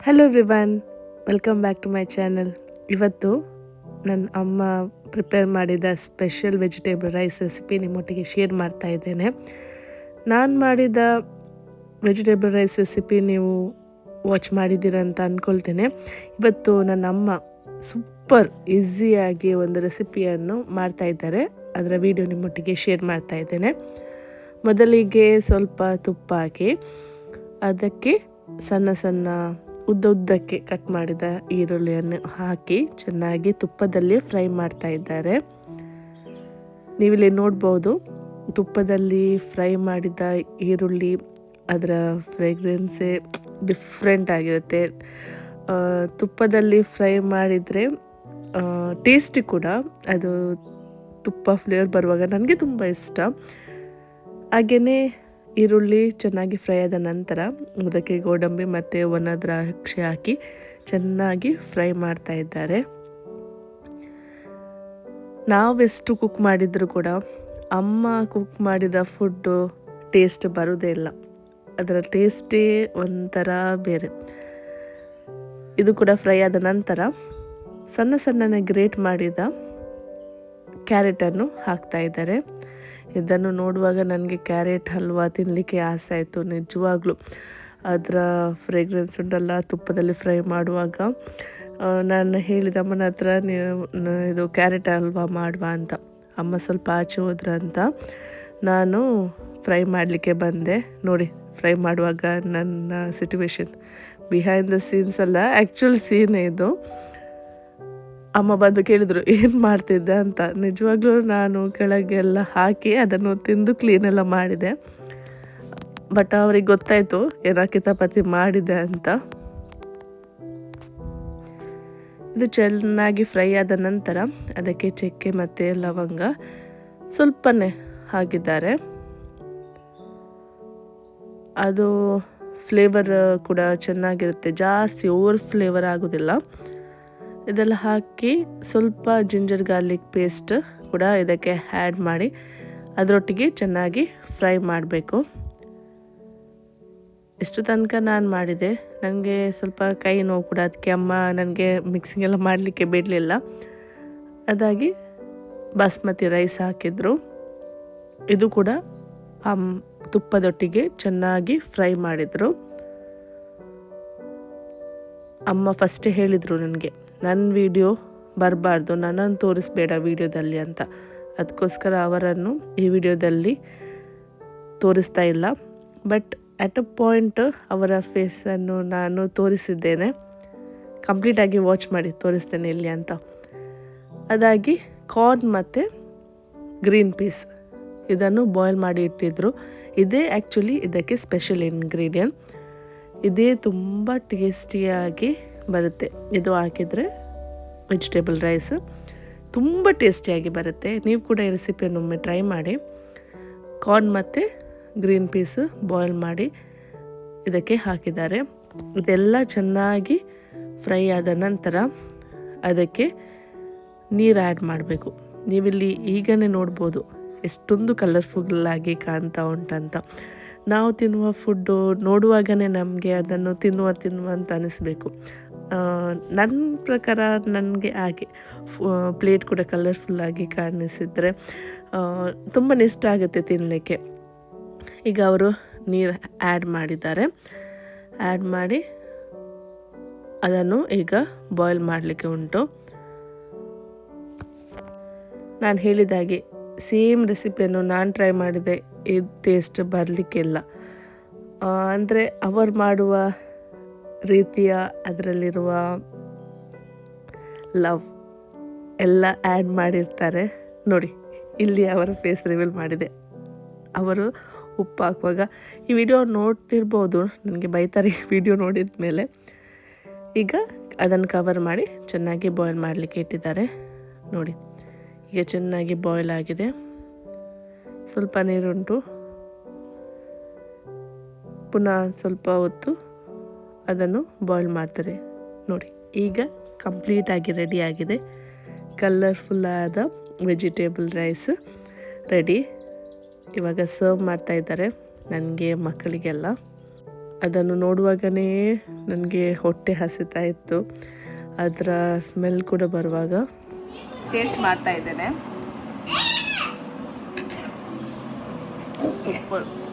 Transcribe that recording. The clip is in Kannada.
Hello everyone, welcome back to my channel. ಇವತ್ತು ನನ್ನ ಅಮ್ಮ ಪ್ರಿಪೇರ್ ಮಾಡಿದ ಸ್ಪೆಷಲ್ ವೆಜಿಟೇಬಲ್ ರೈಸ್ ರೆಸಿಪಿ ನಿಮ್ಮೊಟ್ಟಿಗೆ ಶೇರ್ ಮಾಡ್ತಾ ಇದ್ದೇನೆ. ನಾನು ಮಾಡಿದ ವೆಜಿಟೇಬಲ್ ರೈಸ್ ರೆಸಿಪಿ ನೀವು ವಾಚ್ ಮಾಡಿದ್ದೀರ ಅಂತ ಅಂದ್ಕೊಳ್ತೇನೆ. ಇವತ್ತು ನನ್ನ ಅಮ್ಮ ಸೂಪರ್ ಈಸಿಯಾಗಿ ಒಂದು ರೆಸಿಪಿಯನ್ನು ಮಾಡ್ತಾ ಇದ್ದಾರೆ. ಅದರ ವಿಡಿಯೋ ನಿಮ್ಮೊಟ್ಟಿಗೆ ಶೇರ್ ಮಾಡ್ತಾ ಇದ್ದೇನೆ. ಮೊದಲಿಗೆ ಸ್ವಲ್ಪ ತುಪ್ಪ ಹಾಕಿ ಅದಕ್ಕೆ ಸಣ್ಣ ಸಣ್ಣ ಉದ್ದಕ್ಕೆ ಕಟ್ ಮಾಡಿದ ಈರುಳ್ಳಿಯನ್ನು ಹಾಕಿ ಚೆನ್ನಾಗಿ ತುಪ್ಪದಲ್ಲಿ ಫ್ರೈ ಮಾಡ್ತಾ ಇದ್ದಾರೆ. ನೀವಿಲ್ಲಿ ನೋಡ್ಬೋದು, ತುಪ್ಪದಲ್ಲಿ ಫ್ರೈ ಮಾಡಿದ ಈರುಳ್ಳಿ ಅದರ ಫ್ರೇಗ್ರೆನ್ಸೇ ಡಿಫ್ರೆಂಟ್ ಆಗಿರುತ್ತೆ. ತುಪ್ಪದಲ್ಲಿ ಫ್ರೈ ಮಾಡಿದರೆ ಟೇಸ್ಟಿ ಕೂಡ. ಅದು ತುಪ್ಪ ಫ್ಲೇವರ್ ಬರುವಾಗ ನನಗೆ ತುಂಬ ಇಷ್ಟ. ಹಾಗೆಯೇ ಈರುಳ್ಳಿ ಚೆನ್ನಾಗಿ ಫ್ರೈ ಆದ ನಂತರ ಅದಕ್ಕೆ ಗೋಡಂಬಿ ಮತ್ತು ಒಣ ದ್ರಾಕ್ಷಿ ಹಾಕಿ ಚೆನ್ನಾಗಿ ಫ್ರೈ ಮಾಡ್ತಾ ಇದ್ದಾರೆ. ನಾವೆಷ್ಟು ಕುಕ್ ಮಾಡಿದರೂ ಕೂಡ ಅಮ್ಮ ಕುಕ್ ಮಾಡಿದ ಫುಡ್ಡು ಟೇಸ್ಟ್ ಬರೋದೇ ಇಲ್ಲ. ಅದರ ಟೇಸ್ಟೇ ಒಂಥರ ಬೇರೆ. ಇದು ಕೂಡ ಫ್ರೈ ಆದ ನಂತರ ಸಣ್ಣ ಸಣ್ಣನೆ ಗ್ರೇಟ್ ಮಾಡಿದ ಕ್ಯಾರೆಟನ್ನು ಹಾಕ್ತಾ ಇದ್ದಾರೆ. ಇದನ್ನು ನೋಡುವಾಗ ನನಗೆ ಕ್ಯಾರೆಟ್ ಹಲ್ವಾ ತಿನ್ನಲಿಕ್ಕೆ ಆಸೆ ಆಯಿತು. ನಿಜವಾಗ್ಲೂ ಅದರ ಫ್ರೇಗ್ರೆನ್ಸ್ ಉಂಟಲ್ಲ, ತುಪ್ಪದಲ್ಲಿ ಫ್ರೈ ಮಾಡುವಾಗ ನಾನು ಹೇಳಿದ ಅಮ್ಮನ ಹತ್ರ ಇದು ಕ್ಯಾರೆಟ್ ಹಲ್ವಾ ಮಾಡುವ ಅಂತ. ಅಮ್ಮ ಸ್ವಲ್ಪ ಆಚೆ ಹೋದ್ರಂತ ನಾನು ಫ್ರೈ ಮಾಡಲಿಕ್ಕೆ ಬಂದೆ. ನೋಡಿ, ಫ್ರೈ ಮಾಡುವಾಗ ನನ್ನ ಸಿಚುವೇಶನ್ ಬಿಹೈಂಡ್ ದ ಸೀನ್ಸ್ ಅಲ್ಲ, ಆ್ಯಕ್ಚುಲ್ ಸೀನೇ ಇದು. ಅಮ್ಮ ಬಂದು ಕೇಳಿದರು ಏನು ಮಾಡ್ತಿದ್ದೆ ಅಂತ. ನಿಜವಾಗ್ಲೂ ನಾನು ಕೆಳಗೆಲ್ಲ ಹಾಕಿ ಅದನ್ನು ತಿಂದು ಕ್ಲೀನೆಲ್ಲ ಮಾಡಿದೆ. ಬಟ್ ಅವ್ರಿಗೆ ಗೊತ್ತಾಯಿತು ಏನೋ ಕಿತಾಪತಿ ಮಾಡಿದೆ ಅಂತ. ಇದು ಚೆನ್ನಾಗಿ ಫ್ರೈ ಆದ ನಂತರ ಅದಕ್ಕೆ ಚಕ್ಕೆ ಮತ್ತು ಲವಂಗ ಸ್ವಲ್ಪನೇ ಹಾಕಿದ್ದಾರೆ. ಅದು ಫ್ಲೇವರ್ ಕೂಡ ಚೆನ್ನಾಗಿರುತ್ತೆ, ಜಾಸ್ತಿ ಓವರ್ ಫ್ಲೇವರ್ ಆಗೋದಿಲ್ಲ. ಇದೆಲ್ಲ ಹಾಕಿ ಸ್ವಲ್ಪ ಜಿಂಜರ್ ಗಾರ್ಲಿಕ್ ಪೇಸ್ಟ್ ಕೂಡ ಇದಕ್ಕೆ ಆ್ಯಡ್ ಮಾಡಿ ಅದರೊಟ್ಟಿಗೆ ಚೆನ್ನಾಗಿ ಫ್ರೈ ಮಾಡಬೇಕು. ಇಷ್ಟು ತನಕ ನಾನು ಮಾಡಿದೆ. ನನಗೆ ಸ್ವಲ್ಪ ಕೈ ನೋವು ಕೂಡ, ಅದಕ್ಕೆ ಅಮ್ಮ ನನಗೆ ಮಿಕ್ಸಿಂಗೆಲ್ಲ ಮಾಡಲಿಕ್ಕೆ ಬಿಡಲಿಲ್ಲ. ಅದಾಗಿ ಬಾಸ್ಮತಿ ರೈಸ್ ಹಾಕಿದರು. ಇದು ಕೂಡ ತುಪ್ಪದೊಟ್ಟಿಗೆ ಚೆನ್ನಾಗಿ ಫ್ರೈ ಮಾಡಿದರು. ಅಮ್ಮ ಫಸ್ಟೇ ಹೇಳಿದರು ನನಗೆ, ನನ್ನ ವಿಡಿಯೋ ಬರಬಾರ್ದು, ನನ್ನನ್ನು ತೋರಿಸ್ಬೇಡ ವಿಡಿಯೋದಲ್ಲಿ ಅಂತ. ಅದಕ್ಕೋಸ್ಕರ ಅವರನ್ನು ಈ ವಿಡಿಯೋದಲ್ಲಿ ತೋರಿಸ್ತಾ ಇಲ್ಲ. ಬಟ್ ಅಟ್ ಅ ಪಾಯಿಂಟ್ ಅವರ ಫೇಸನ್ನು ನಾನು ತೋರಿಸಿದ್ದೇನೆ. ಕಂಪ್ಲೀಟಾಗಿ ವಾಚ್ ಮಾಡಿ ತೋರಿಸ್ತೇನೆ ಇಲ್ಲಿ ಅಂತ. ಅದಾಗಿ ಕಾರ್ನ್ ಮತ್ತು ಗ್ರೀನ್ ಪೀಸ್ ಇದನ್ನು ಬಾಯ್ಲ್ ಮಾಡಿ ಇಟ್ಟಿದ್ದರು. ಇದೇ ಆ್ಯಕ್ಚುಲಿ ಇದಕ್ಕೆ ಸ್ಪೆಷಲ್ ಇಂಗ್ರೀಡಿಯೆಂಟ್. ಇದೇ ತುಂಬ ಟೇಸ್ಟಿಯಾಗಿ ಬರುತ್ತೆ. ಇದು ಹಾಕಿದರೆ ವೆಜಿಟೇಬಲ್ ರೈಸ್ ತುಂಬ ಟೇಸ್ಟಿಯಾಗಿ ಬರುತ್ತೆ. ನೀವು ಕೂಡ ಈ ರೆಸಿಪಿಯನ್ನು ಒಮ್ಮೆ ಟ್ರೈ ಮಾಡಿ. ಕಾರ್ನ್ ಮತ್ತು ಗ್ರೀನ್ ಪೀಸ್ ಬಾಯ್ಲ್ ಮಾಡಿ ಇದಕ್ಕೆ ಹಾಕಿದ್ದಾರೆ. ಇದೆಲ್ಲ ಚೆನ್ನಾಗಿ ಫ್ರೈ ಆದ ನಂತರ ಅದಕ್ಕೆ ನೀರು ಆ್ಯಡ್ ಮಾಡಬೇಕು. ನೀವಿಲ್ಲಿ ಈಗಲೇ ನೋಡ್ಬೋದು ಎಷ್ಟೊಂದು ಕಲರ್ಫುಲ್ಲಾಗಿ ಕಾಣ್ತಾ ಉಂಟಂತ. ನಾವು ತಿನ್ನುವ ಫುಡ್ಡು ನೋಡುವಾಗಲೇ ನಮಗೆ ಅದನ್ನು ತಿನ್ನುವ ಅಂತ ಅನ್ನಿಸ್ಬೇಕು. ನನ್ನ ಪ್ರಕಾರ ನನಗೆ ಹಾಗೆ ಪ್ಲೇಟ್ ಕೂಡ ಕಲರ್ಫುಲ್ಲಾಗಿ ಕಾಣಿಸಿದರೆ ತುಂಬಾ ಇಷ್ಟ ಆಗುತ್ತೆ ತಿನ್ನಲಿಕ್ಕೆ. ಈಗ ಅವರು ನೀರು ಆ್ಯಡ್ ಮಾಡಿದ್ದಾರೆ. ಆ್ಯಡ್ ಮಾಡಿ ಅದನ್ನು ಈಗ ಬಾಯ್ಲ್ ಮಾಡಲಿಕ್ಕೆ ಉಂಟು. ನಾನು ಹೇಳಿದಾಗೆ ಸೇಮ್ ರೆಸಿಪಿಯನ್ನು ನಾನು ಟ್ರೈ ಮಾಡಿದೆ. ಈ ಟೇಸ್ಟ್ ಬರಲಿಕ್ಕಿಲ್ಲ. ಅಂದರೆ ಅವರು ಮಾಡುವ ರೀತಿಯ ಅದರಲ್ಲಿರುವ ಲವ್ ಎಲ್ಲ ಆ್ಯಡ್ ಮಾಡಿರ್ತಾರೆ. ನೋಡಿ, ಇಲ್ಲಿ ಅವರ ಫೇಸ್ ರಿವೀಲ್ ಮಾಡಿದೆ. ಅವರು ಉಪ್ಪು ಹಾಕುವಾಗ ಈ ವಿಡಿಯೋ ನೋಡಿರ್ಬೋದು, ನನಗೆ ಬೈತಾರೆ ಈ ವಿಡಿಯೋ ನೋಡಿದ ಮೇಲೆ. ಈಗ ಅದನ್ನು ಕವರ್ ಮಾಡಿ ಚೆನ್ನಾಗಿ ಬಾಯ್ಲ್ ಮಾಡಲಿಕ್ಕೆ ಇಟ್ಟಿದ್ದಾರೆ. ನೋಡಿ, ಈಗ ಚೆನ್ನಾಗಿ ಬಾಯ್ಲ್ ಆಗಿದೆ. ಸ್ವಲ್ಪ ನೀರುಂಟು. ಪುನಃ ಸ್ವಲ್ಪ ಹೊತ್ತು ಅದನ್ನು ಬಾಯ್ಲ್ ಮಾಡ್ತಾರೆ. ನೋಡಿ, ಈಗ ಕಂಪ್ಲೀಟಾಗಿ ರೆಡಿಯಾಗಿದೆ. ಕಲರ್ಫುಲ್ಲಾದ ವೆಜಿಟೇಬಲ್ ರೈಸ್ ರೆಡಿ. ಇವಾಗ ಸರ್ವ್ ಮಾಡ್ತಾ ಇದ್ದಾರೆ ನನಗೆ, ಮಕ್ಕಳಿಗೆಲ್ಲ. ಅದನ್ನು ನೋಡುವಾಗಲೇ ನನಗೆ ಹೊಟ್ಟೆ ಹಸಿತಾ ಇತ್ತು. ಅದರ ಸ್ಮೆಲ್ ಕೂಡ ಬರುವಾಗ ಟೇಸ್ಟ್ ಮಾಡ್ತಾ ಇದ್ದೇನೆ. ಸೂಪರ್.